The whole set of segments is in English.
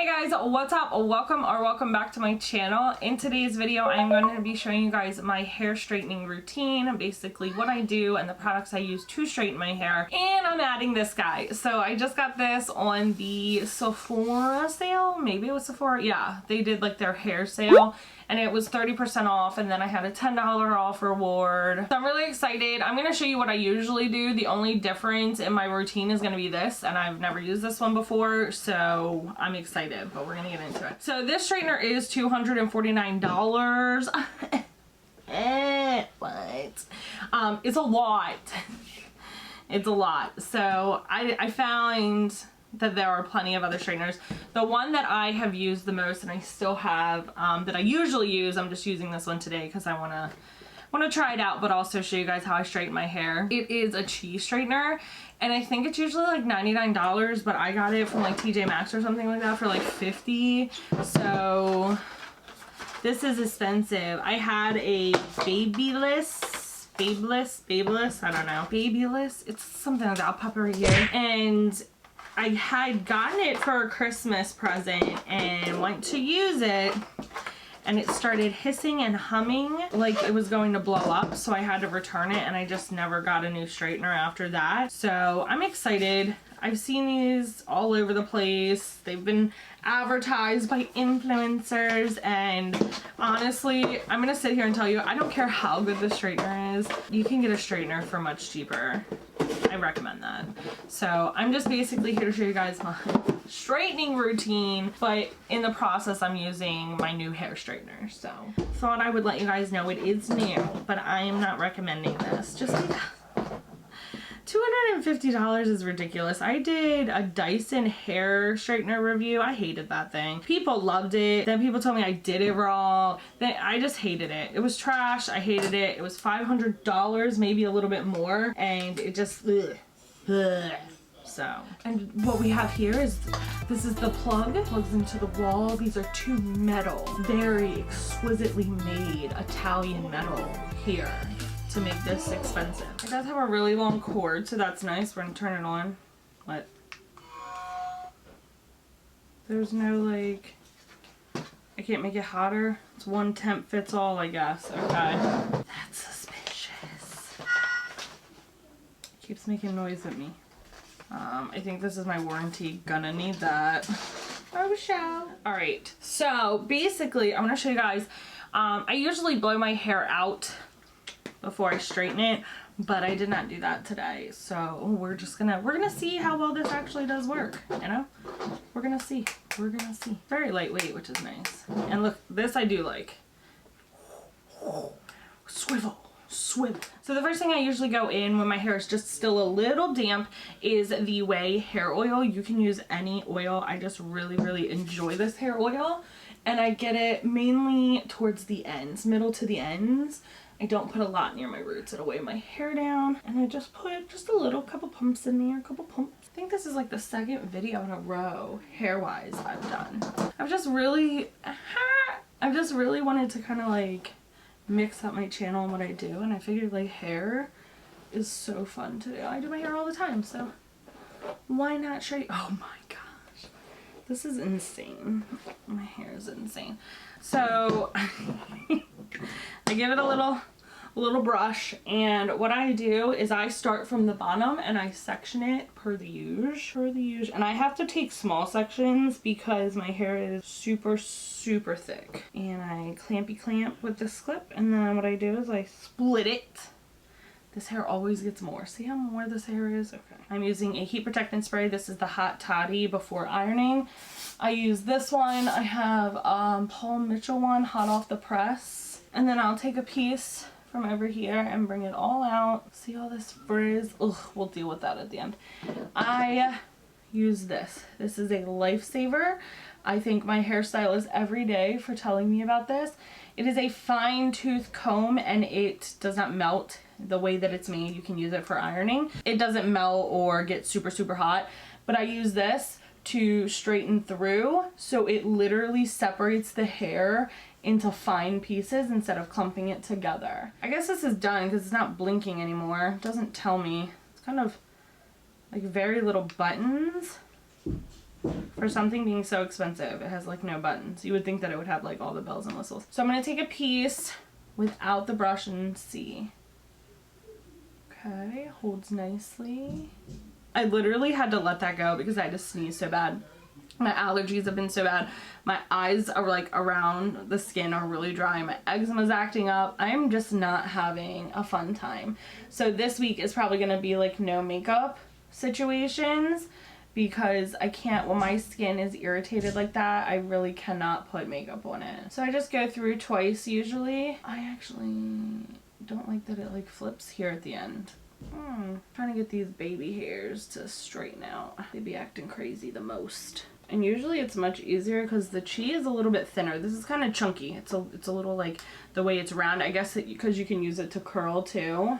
Hey guys, what's up? Welcome back to my channel. In today's video, I'm going to be showing you guys my hair straightening routine, basically what I do and the products I use to straighten my hair. And I'm adding this guy. So I just got this on the Sephora sale. Maybe it was Sephora. Yeah, they did like their hair sale and it was 30% off, and then I had a $10 off reward. So I'm really excited. I'm going to show you what I usually do. The only difference in my routine is going to be this, and I've never used this one before, so I'm excited, but we're going to get into it. So this straightener is $249. What? It's a lot. It's a lot. So I found that there are plenty of other straighteners. The one that I have used the most, and I still have, that I usually use, I'm just using this one today because I want to try it out, but also show you guys how I straighten my hair. It is a cheese straightener, and I think it's usually like $99, but I got it from like TJ Maxx or something like that for like $50. So this is expensive. I had a Babyless, I don't know, Babyless, it's something like that. I'll pop it right here. And I had gotten it for a Christmas present and went to use it, and it started hissing and humming like it was going to blow up, so I had to return it, and I just never got a new straightener after that. So I'm excited. I've seen these all over the place. They've been advertised by influencers, and honestly, I'm gonna sit here and tell you, I don't care how good the straightener is. You can get a straightener for much cheaper. I recommend that. So I'm just basically here to show you guys my straightening routine, but in the process I'm using my new hair straightener. So thought I would let you guys know it is new, but I am not recommending this. Just $250 is ridiculous. I did a Dyson hair straightener review. I hated that thing. People loved it. Then people told me I did it wrong. Then I just hated it. It was trash. I hated it. It was $500, maybe a little bit more, and it just ugh. So, and what we have here is, this is the plug. It plugs into the wall. These are two metal, very exquisitely made Italian metal here to make this expensive. It does have a really long cord, so that's nice. We're gonna turn it on. What? There's no like, I can't make it hotter. It's one temp fits all, I guess. Okay. That's suspicious. It keeps making noise at me. I think this is my warranty. Gonna need that. Oh, show. Alright, so basically, I'm gonna show you guys, I usually blow my hair out before I straighten it, but I did not do that today. So we're gonna see how well this actually does work, you know? We're gonna see. Very lightweight, which is nice. And look, this I do like. Swivel. So the first thing I usually go in when my hair is just still a little damp is the Way hair oil. You can use any oil. I just really enjoy this hair oil, and I get it mainly towards the ends, middle to the ends. I don't put a lot near my roots. It'll weigh my hair down, and I just put just a little couple pumps in there, I think this is like the second video in a row hair-wise I've done. I've just really wanted to kind of like mix up my channel and what I do, and I figured like hair is so fun to do. I do my hair all the time, so why not show you? Oh my gosh, this is insane. My hair is insane. So I give it a little brush, and what I do is I start from the bottom and I section it per the usual. And I have to take small sections because my hair is super thick. And I clamp with this clip, and then what I do is I split it. This hair always gets more. See how more this hair is? Okay. I'm using a heat protectant spray. This is the Hot Toddy before ironing. I use this one. I have Paul Mitchell one, hot off the press. And then I'll take a piece from over here and bring it all out. See all this frizz? Ugh, we'll deal with that at the end. I use this. This is a lifesaver. I thank my hairstylist every day for telling me about this. It is a fine tooth comb, and it does not melt the way that it's made. You can use it for ironing. It doesn't melt or get super hot, but I use this to straighten through, so it literally separates the hair into fine pieces instead of clumping it together. I guess this is done because it's not blinking anymore. It doesn't tell me. It's kind of like very little buttons. For something being so expensive, it has like no buttons. You would think that it would have like all the bells and whistles. So I'm gonna take a piece without the brush and see. Okay, holds nicely. I literally had to let that go because I had to sneeze so bad. My allergies have been so bad. My eyes are like around the skin are really dry. My eczema's acting up. I'm just not having a fun time. So this week is probably gonna be like no makeup situations because I can't, when my skin is irritated like that, I really cannot put makeup on it. So I just go through twice usually. I actually don't like that it like flips here at the end. Trying to get these baby hairs to straighten out. They be acting crazy the most. And usually it's much easier because the Hiiii is a little bit thinner. This is kind of chunky. It's a little like the way it's round. I guess because you can use it to curl too.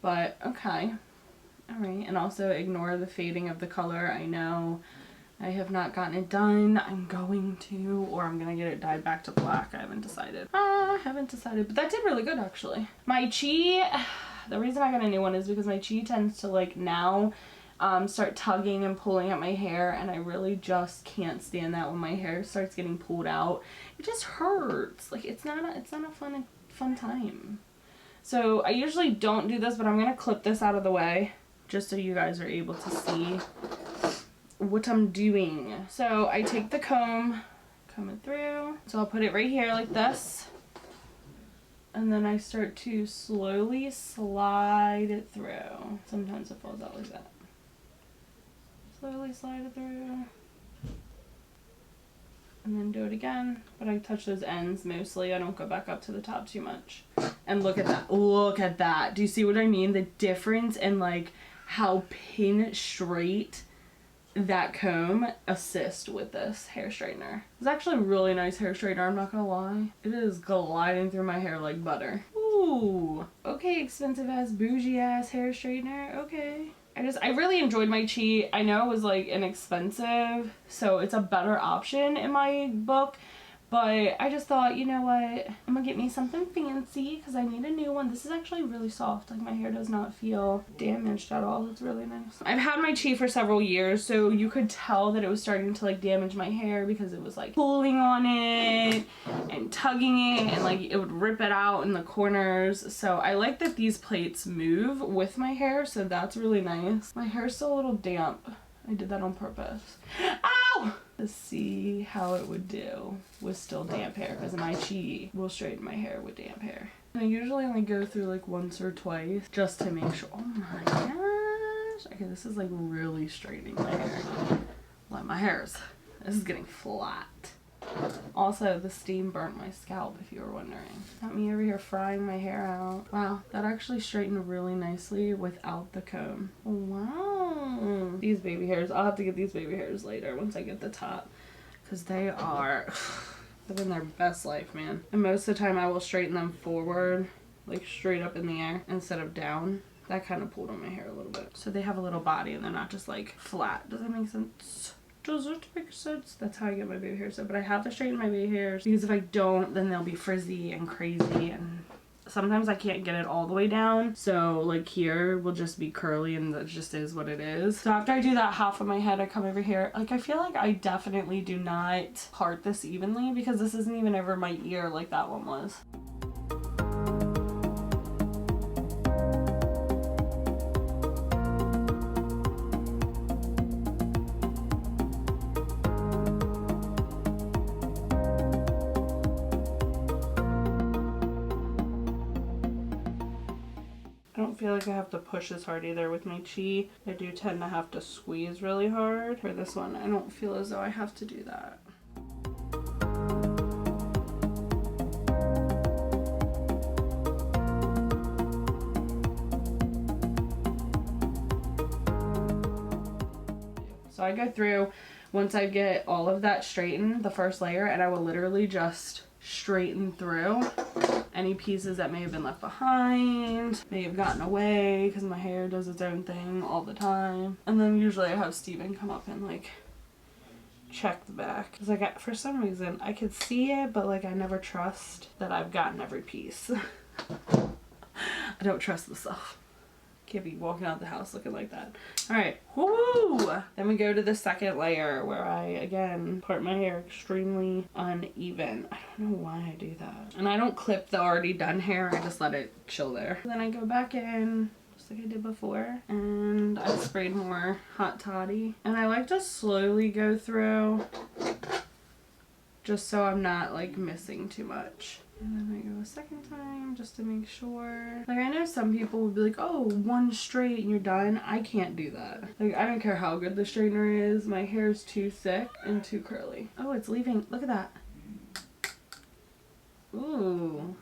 But okay. Alright. And also ignore the fading of the color. I know I have not gotten it done. I'm going to, or I'm going to get it dyed back to black. I haven't decided. But that did really good actually. My Hiiii, the reason I got a new one is because my Hiiii tends to like now start tugging and pulling at my hair, and I really just can't stand that when my hair starts getting pulled out. It just hurts. Like it's not a fun time. So I usually don't do this, but I'm gonna clip this out of the way just so you guys are able to see what I'm doing. So I take the comb, comb it through. So I'll put it right here like this. And then I start to slowly slide it through. Sometimes it falls out like that. Slowly slide it through. And then do it again. But I touch those ends mostly. I don't go back up to the top too much. And look at that. Look at that. Do you see what I mean? The difference in like how pin straight that comb assists with this hair straightener. It's actually a really nice hair straightener, I'm not gonna lie. It is gliding through my hair like butter. Ooh. Okay, expensive ass bougie ass hair straightener. Okay. I really enjoyed my Hiiii. I know it was like inexpensive, so it's a better option in my book. But I just thought, you know what, I'm gonna get me something fancy because I need a new one. This is actually really soft. Like my hair does not feel damaged at all. It's really nice. I've had my Hiiii for several years, so you could tell that it was starting to like damage my hair because it was like pulling on it and tugging it and like it would rip it out in the corners. So I like that these plates move with my hair, so that's really nice. My hair's still a little damp. I did that on purpose. Ow! Let's see how it would do with still damp hair, because my Hiiii will straighten my hair with damp hair. I usually only go through like once or twice just to make sure. Oh my gosh. Okay, this is like really straightening my hair. Like this is getting flat. Also, the steam burnt my scalp, if you were wondering. Got me over here frying my hair out. Wow, that actually straightened really nicely without the comb. Wow. These baby hairs, I'll have to get these baby hairs later once I get the top. Because they are living their best life, man. And most of the time I will straighten them forward, like straight up in the air instead of down. That kind of pulled on my hair a little bit. So they have a little body and they're not just like flat. Does that make sense? Does it make sense? That's how I get my baby hairs. But I have to straighten my baby hairs because if I don't, then they'll be frizzy and crazy, and sometimes I can't get it all the way down. So like here will just be curly, and that just is what it is. So after I do that half of my head, I come over here. Like I feel like I definitely do not part this evenly because this isn't even over my ear like that one was. I don't feel like I have to push as hard either with my Hiiii. I do tend to have to squeeze really hard. For this one, I don't feel as though I have to do that. So I go through, once I get all of that straightened, the first layer, and I will literally just straighten through any pieces that may have been left behind, may have gotten away, because my hair does its own thing all the time. And then usually I have Steven come up and like check the back. Because like for some reason I could see it, but like I never trust that I've gotten every piece. I don't trust myself. Can't be walking out the house looking like that. Alright, woo! Then we go to the second layer where I, again, part my hair extremely uneven. I don't know why I do that. And I don't clip the already done hair, I just let it chill there. Then I go back in, just like I did before, and I sprayed more hot toddy. And I like to slowly go through, just so I'm not like missing too much. And then I go a second time just to make sure. Like, I know some people will be like, oh, one straight and you're done. I can't do that. Like, I don't care how good the straightener is. My hair is too thick and too curly. Oh, it's leaving. Look at that. Ooh.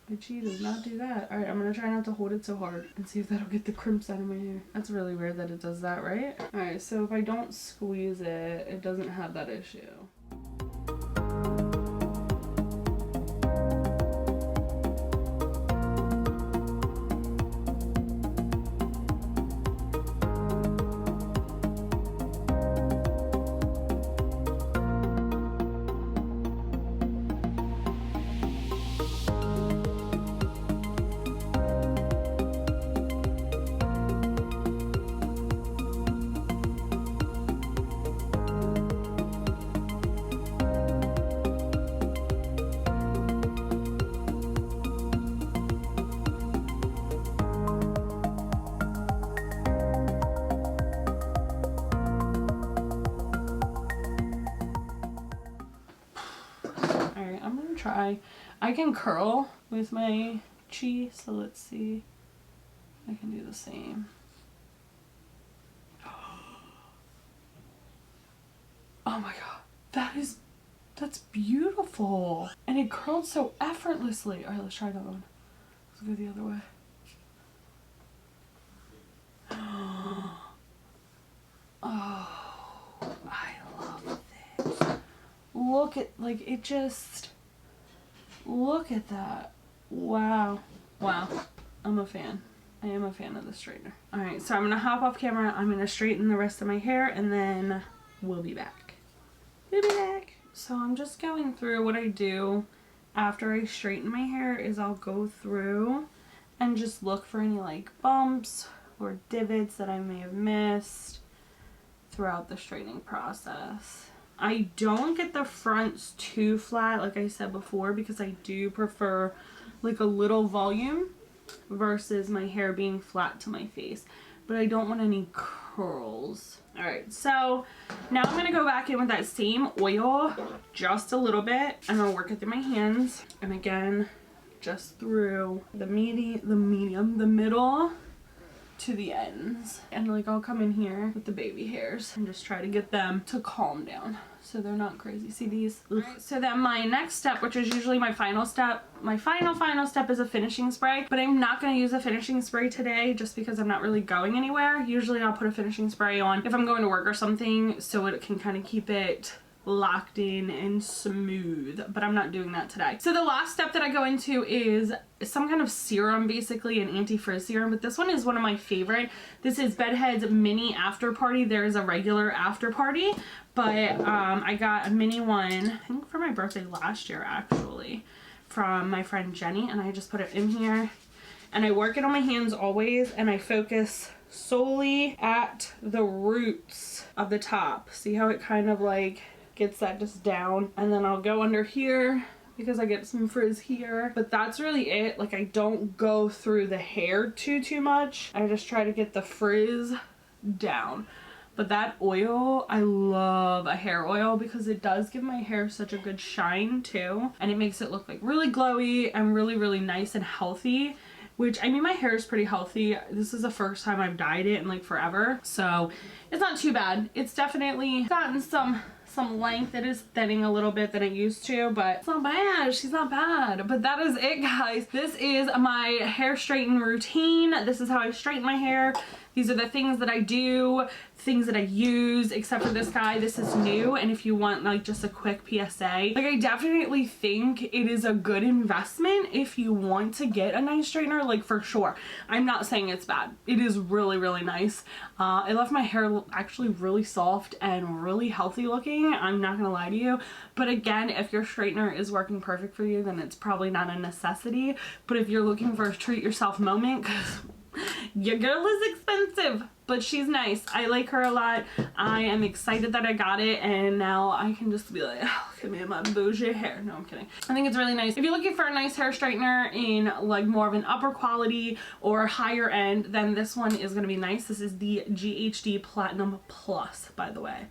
My chi does not do that. Alright, I'm gonna try not to hold it so hard and see if that'll get the crimps out of my hair. That's really weird that it does that, right? Alright, so if I don't squeeze it, it doesn't have that issue. I can curl with my chi, so let's see. I can do the same. Oh my god, that's beautiful. And it curled so effortlessly. Alright, let's try another one. Let's go the other way. Oh, I love this. Look at, like, it just... Look at that. Wow. Wow. I'm a fan. I am a fan of the straightener. Alright, so I'm going to hop off camera. I'm going to straighten the rest of my hair and then we'll be back. We'll be back. So I'm just going through what I do after I straighten my hair is I'll go through and just look for any like bumps or divots that I may have missed throughout the straightening process. I don't get the fronts too flat, like I said before, because I do prefer like a little volume versus my hair being flat to my face. But I don't want any curls. Alright, so now I'm going to go back in with that same oil, just a little bit, and I'll work it through my hands. And again, just through the medium, the middle to the ends. And like I'll come in here with the baby hairs and just try to get them to calm down so they're not crazy. See these? Ugh. So then my next step, which is usually my final step, my final step is a finishing spray, but I'm not going to use a finishing spray today just because I'm not really going anywhere. Usually I'll put a finishing spray on if I'm going to work or something so it can kind of keep it locked in and smooth, but I'm not doing that today. So the last step that I go into is some kind of serum, basically an anti-frizz serum, but this one is one of my favorite. This is Bedhead's mini after party. There is a regular after party, but I got a mini one, I think for my birthday last year actually, from my friend Jenny, and I just put it in here and I work it on my hands always, and I focus solely at the roots of the top. See how it kind of like gets that just down, and then I'll go under here because I get some frizz here, but that's really it. Like I don't go through the hair too much. I just try to get the frizz down. But that oil, I love a hair oil because it does give my hair such a good shine too, and it makes it look like really glowy and really nice and healthy, which, I mean, my hair is pretty healthy. This is the first time I've dyed it in like forever, so it's not too bad. It's definitely gotten some length. It is thinning a little bit than it used to, but it's not bad. She's not bad. But that is it, guys. This is my hair straighten routine. This is how I straighten my hair. These are the things that I do, things that I use, except for this guy. This is new, and if you want like just a quick PSA, like I definitely think it is a good investment if you want to get a nice straightener, like for sure. I'm not saying it's bad. It is really nice. It left my hair actually really soft and really healthy looking. I'm not gonna lie to you. But again, if your straightener is working perfect for you, then it's probably not a necessity. But if you're looking for a treat yourself moment, because Your girl is expensive, but she's nice. I like her a lot. I am excited that I got it, and now I can just be like, oh, look at me and my bougie hair. No, I'm kidding. I think it's really nice. If you're looking for a nice hair straightener in like more of an upper quality or higher end, then this one is gonna be nice. This is the GHD Platinum Plus, by the way.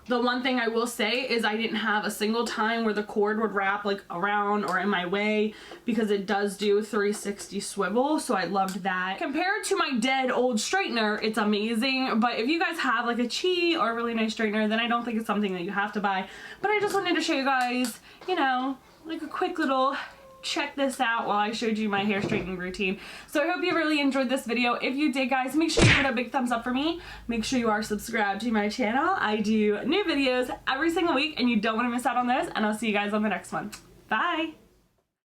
The one thing I will say is I didn't have a single time where the cord would wrap like around or in my way, because it does do 360 swivel, so I loved that. Compared to my dead old straightener, it's amazing, but if you guys have like a Hiiii or a really nice straightener, then I don't think it's something that you have to buy. But I just wanted to show you guys, you know, like a quick little check this out while I showed you my hair straightening routine. So I hope you really enjoyed this video. If you did, guys, make sure you give it a big thumbs up for me. Make sure you are subscribed to my channel. I do new videos every single week and you don't want to miss out on those, and I'll see you guys on the next one. Bye!